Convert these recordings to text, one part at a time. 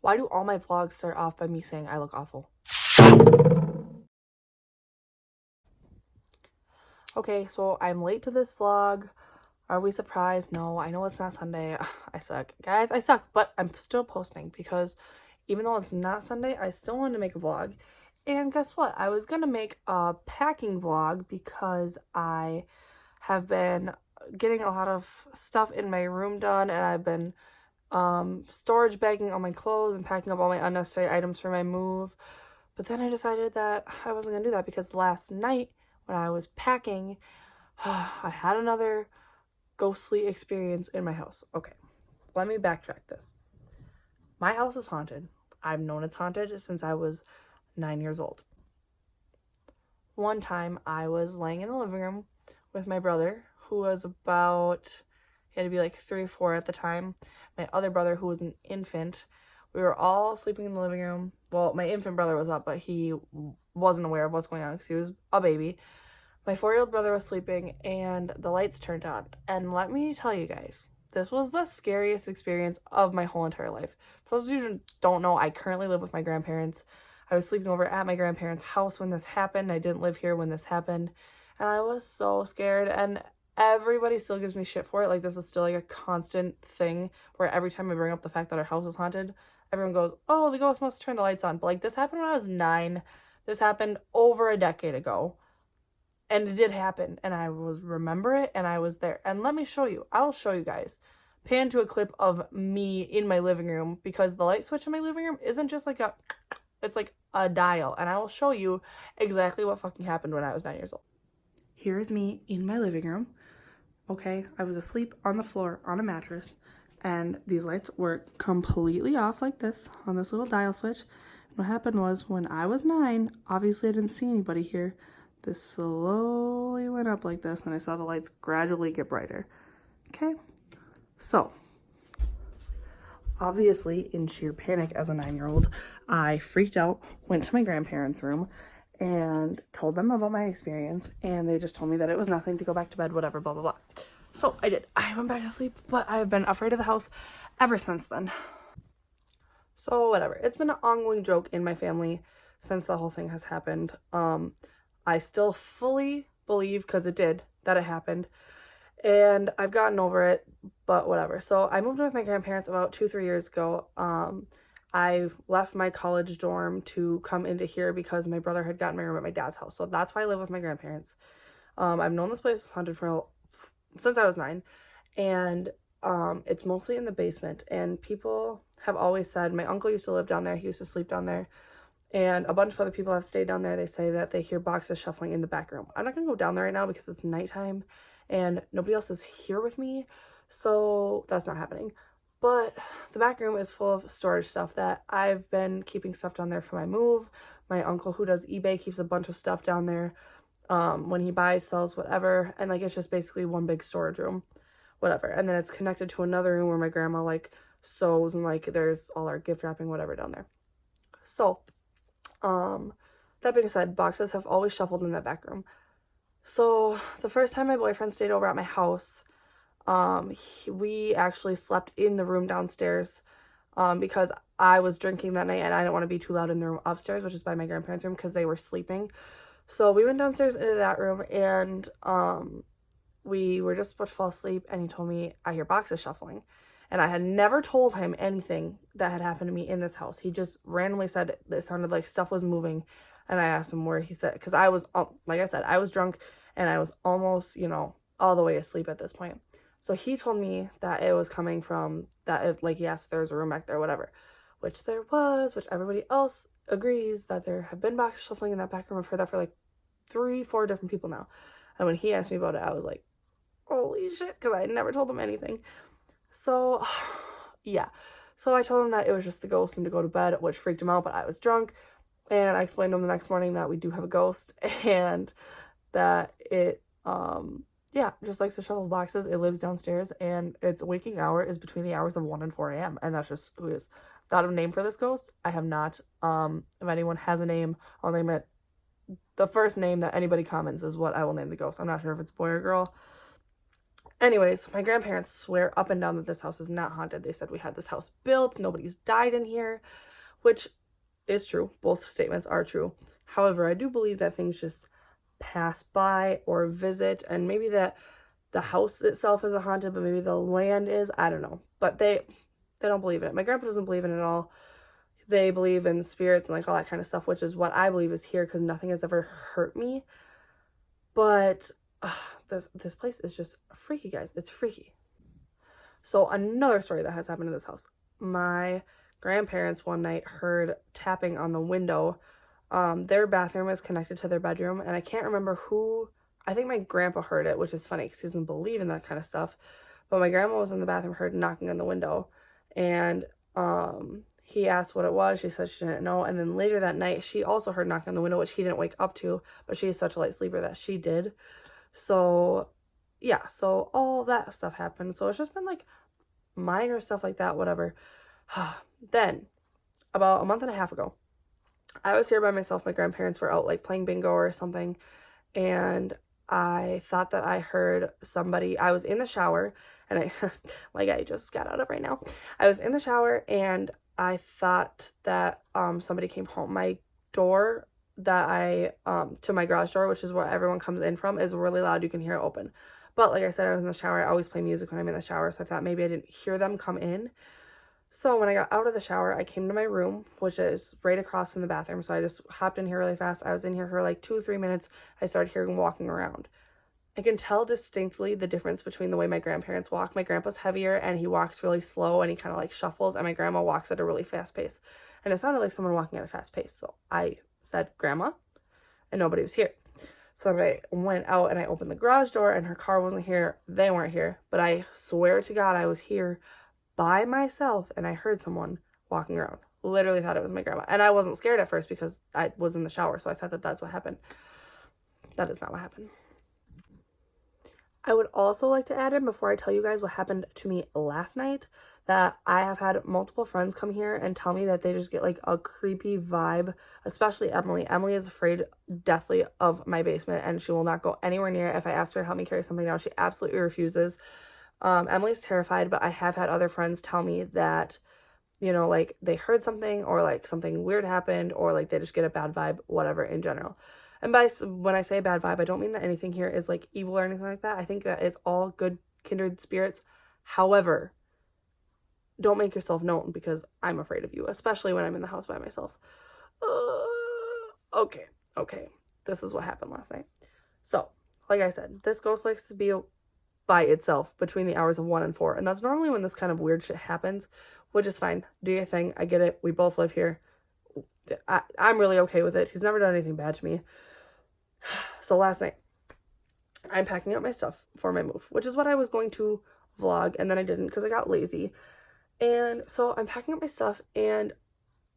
Why do all my vlogs start off by me saying I look awful? Okay, so I'm late to this vlog. Are we surprised? No, I know it's not Sunday. I suck. Guys, I suck, but I'm still posting because even though it's not Sunday, I still wanted to make a vlog. And guess what? I was going to make a packing vlog because I have been getting a lot of stuff in my room done, and I've been storage bagging all my clothes and packing up all my unnecessary items for my move. But then I decided that I wasn't gonna do that because last night when I was packing, I had another ghostly experience in my house. Okay, let me backtrack this. My house is haunted. I've known it's haunted since I was 9 years old. One time I was laying in the living room with my brother, who was about, he had to be like 3 or 4 at the time. My other brother, who was an infant, we were all sleeping in the living room. Well, my infant brother was up, but he wasn't aware of what's going on because he was a baby. My 4-year-old brother was sleeping and the lights turned on. And let me tell you guys, this was the scariest experience of my whole entire life. For those of you who don't know, I currently live with my grandparents. I was sleeping over at my grandparents' house when this happened. I didn't live here when this happened. And I was so scared, and everybody still gives me shit for it. Like, this is still like a constant thing where every time I bring up the fact that our house is haunted, everyone goes, oh, the ghost must turn the lights on. But like, this happened when I was 9. This happened over a decade ago. And it did happen, and I remember it, and I was there. And let me show you. I'll show you guys. Pan to a clip of me in my living room, because the light switch in my living room isn't just like it's like a dial. And I will show you exactly what fucking happened when I was 9 years old. Here's me in my living room. Okay, I was asleep on the floor on a mattress, and these lights were completely off like this on this little dial switch. And what happened was, when I was 9, obviously I didn't see anybody here. This slowly went up like this, and I saw the lights gradually get brighter. Okay, so obviously in sheer panic as a 9-year-old, I freaked out, went to my grandparents' room, and told them about my experience, and they just told me that it was nothing, to go back to bed, whatever, blah, blah, blah. So I did. I went back to sleep, but I've been afraid of the house ever since then. So whatever. It's been an ongoing joke in my family since the whole thing has happened. I still fully believe, because it did, that it happened, and I've gotten over it, but whatever. So I moved in with my grandparents about 2-3 years ago. I left my college dorm to come into here because my brother had gotten my room at my dad's house. So that's why I live with my grandparents. I've known this place was haunted since I was 9, and it's mostly in the basement. And people have always said, my uncle used to live down there. He used to sleep down there. And a bunch of other people have stayed down there. They say that they hear boxes shuffling in the back room. I'm not going to go down there right now because it's nighttime and nobody else is here with me. So that's not happening. But the back room is full of storage stuff that I've been keeping stuff down there for my move. My uncle, who does eBay, keeps a bunch of stuff down there. When he buys, sells, whatever. And like, it's just basically one big storage room, whatever. And then it's connected to another room where my grandma like sews, and like there's all our gift wrapping, whatever, down there. So that being said, boxes have always shuffled in that back room. So the first time my boyfriend stayed over at my house, we actually slept in the room downstairs, because I was drinking that night and I didn't want to be too loud in the room upstairs, which is by my grandparents' room, because they were sleeping. So we went downstairs into that room, and we were just about to fall asleep, and he told me, I hear boxes shuffling. And I had never told him anything that had happened to me in this house. He just randomly said it sounded like stuff was moving. And I asked him where. He said, because I was, like I said, I was drunk and I was almost, all the way asleep at this point. So he told me that it was coming from that, he asked if there was a room back there, whatever. Which there was, which everybody else agrees that there have been boxes shuffling in that back room. I've heard that for like 3-4 different people now. And when he asked me about it, I was like, holy shit, because I had never told him anything. So, yeah. So I told him that it was just the ghost and to go to bed, which freaked him out, but I was drunk. And I explained to him the next morning that we do have a ghost and that it, just likes to shuffle boxes. It lives downstairs, and its waking hour is between the hours of 1 and 4 a.m. And that's just who it is. Thought of a name for this ghost? I have not. If anyone has a name, I'll name it. The first name that anybody comments is what I will name the ghost. I'm not sure if it's boy or girl. Anyways, my grandparents swear up and down that this house is not haunted. They said we had this house built, nobody's died in here, which is true. Both statements are true. However, I do believe that things just pass by or visit, and maybe that the house itself isn't haunted, but maybe the land is. I don't know. But they don't believe in it. My grandpa doesn't believe in it at all. They believe in spirits and like all that kind of stuff, which is what I believe is here because nothing has ever hurt me. But this place is just freaky, guys. It's freaky. So another story that has happened in this house. My grandparents one night heard tapping on the window. Their bathroom is connected to their bedroom, and I can't remember who. I think my grandpa heard it, which is funny because he doesn't believe in that kind of stuff. But my grandma was in the bathroom, heard knocking on the window, and he asked what it was. She said she didn't know. And then later that night, she also heard knocking on the window, which he didn't wake up to, but she's such a light sleeper that she did. So yeah, so all that stuff happened. So it's just been like minor stuff like that, whatever. Then about a month and a half ago, I was here by myself. My grandparents were out like playing bingo or something, and I thought that I heard somebody. I was in the shower, and I like I just got out of right now. I was in the shower, and I thought that somebody came home. My door that I to my garage door, which is where everyone comes in from, is really loud. You can hear it open. But like I said, I was in the shower. I always play music when I'm in the shower, so I thought maybe I didn't hear them come in. So when I got out of the shower, I came to my room, which is right across from the bathroom. So I just hopped in here really fast. I was in here for like 2 or 3 minutes. I started hearing walking around. I can tell distinctly the difference between the way my grandparents walk. My grandpa's heavier and he walks really slow and he kind of like shuffles, and my grandma walks at a really fast pace. And it sounded like someone walking at a fast pace. So I said, "Grandma," and nobody was here. So I went out and I opened the garage door, and her car wasn't here. They weren't here. But I swear to God, I was here by myself and I heard someone walking around. Literally thought it was my grandma. And I wasn't scared at first because I was in the shower. So I thought that that's what happened. That is not what happened. I would also like to add in, before I tell you guys what happened to me last night, that I have had multiple friends come here and tell me that they just get like a creepy vibe, especially Emily. Emily is afraid deathly of my basement and she will not go anywhere near it. If I ask her to help me carry something down, she absolutely refuses. Emily's terrified, but I have had other friends tell me that, you know, like they heard something or like something weird happened or like they just get a bad vibe, whatever in general. And when I say bad vibe, I don't mean that anything here is like evil or anything like that. I think that it's all good kindred spirits. However, don't make yourself known because I'm afraid of you, especially when I'm in the house by myself. Okay. This is what happened last night. So, like I said, this ghost likes to be by itself between the hours of 1 and 4. And that's normally when this kind of weird shit happens, which is fine. Do your thing. I get it. We both live here. I'm really okay with it. He's never done anything bad to me. So last night, I'm packing up my stuff for my move, which is what I was going to vlog, and then I didn't because I got lazy. And so I'm packing up my stuff, and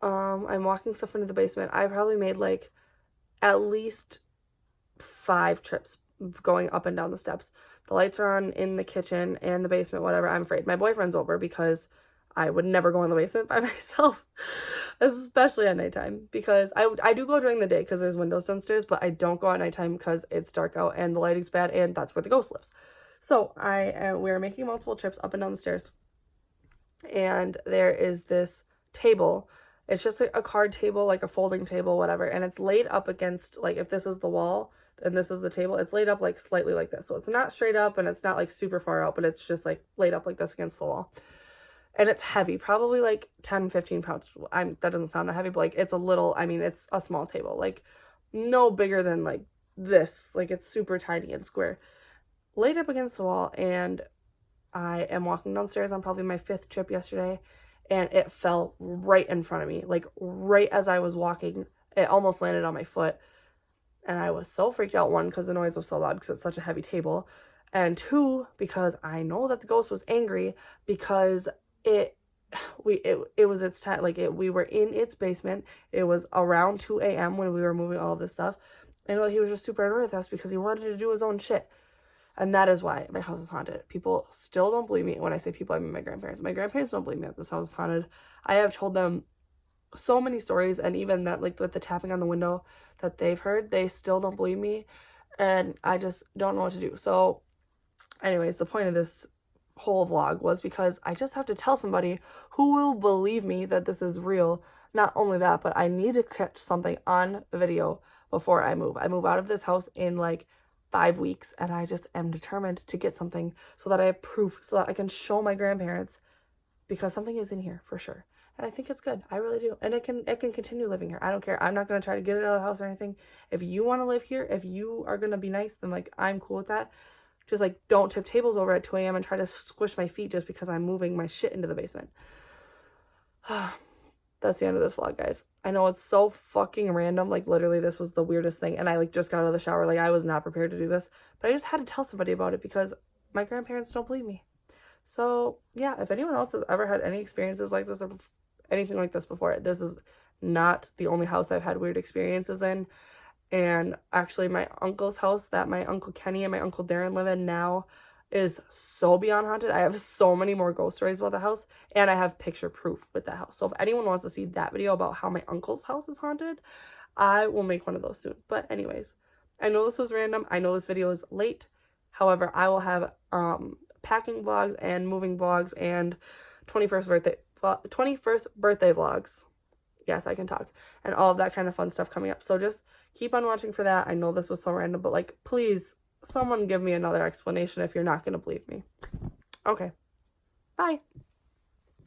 I'm walking stuff into the basement. I probably made like at least 5 trips going up and down the steps. The lights are on in the kitchen and the basement, whatever. I'm afraid. My boyfriend's over because I would never go in the basement by myself, especially at nighttime, because I do go during the day because there's windows downstairs, but I don't go at nighttime because it's dark out and the lighting's bad and that's where the ghost lives. So we're making multiple trips up and down the stairs, and there is this table. It's just a card table, like a folding table, whatever, and it's laid up against, like, if this is the wall and this is the table, it's laid up like slightly like this. So it's not straight up and it's not like super far out, but it's just like laid up like this against the wall. And it's heavy, probably like 10, 15 pounds. That doesn't sound that heavy, but like it's a little, I mean, it's a small table, like no bigger than like this. Like it's super tiny and square, laid up against the wall. And I am walking downstairs on probably my 5th trip yesterday, and it fell right in front of me. Like right as I was walking, it almost landed on my foot. And I was so freaked out, 1, because the noise was so loud because it's such a heavy table, and 2, because I know that the ghost was angry because it was its time. Like we were in its basement. It was around 2 a.m. when we were moving all of this stuff, and he was just super annoyed with us because he wanted to do his own shit. And that is why my house is haunted. People still don't believe me. When I say people, I mean my grandparents. My grandparents don't believe me that this house is haunted. I have told them so many stories, and even that, like with the tapping on the window that they've heard, they still don't believe me, and I just don't know what to do. So anyways, the point of this whole vlog was because I just have to tell somebody who will believe me that this is real. Not only that, but I need to catch something on video before I move. I move out of this house in like 5 weeks, and I just am determined to get something so that I have proof, so that I can show my grandparents, because something is in here for sure. And I think it's good. I really do. And it can continue living here. I don't care. I'm not going to try to get it out of the house or anything. If you want to live here, if you are going to be nice, then like I'm cool with that. Just like don't tip tables over at 2 a.m. and try to squish my feet just because I'm moving my shit into the basement. That's the end of this vlog, guys. I know it's so fucking random. Like literally this was the weirdest thing. And I like just got out of the shower. Like I was not prepared to do this. But I just had to tell somebody about it because my grandparents don't believe me. So yeah, if anyone else has ever had any experiences like this or anything like this before, this is not the only house I've had weird experiences in. And actually my uncle's house that my Uncle Kenny and my Uncle Darren live in now is so beyond haunted. I have so many more ghost stories about the house, and I have picture proof with that house. So if anyone wants to see that video about how my uncle's house is haunted, I will make one of those soon. But anyways, I know this was random. I know this video is late. However, I will have packing vlogs and moving vlogs and 21st birthday vlogs. Yes, I can talk. And all of that kind of fun stuff coming up. So just keep on watching for that. I know this was so random, but like, please, someone give me another explanation if you're not going to believe me. Okay. Bye.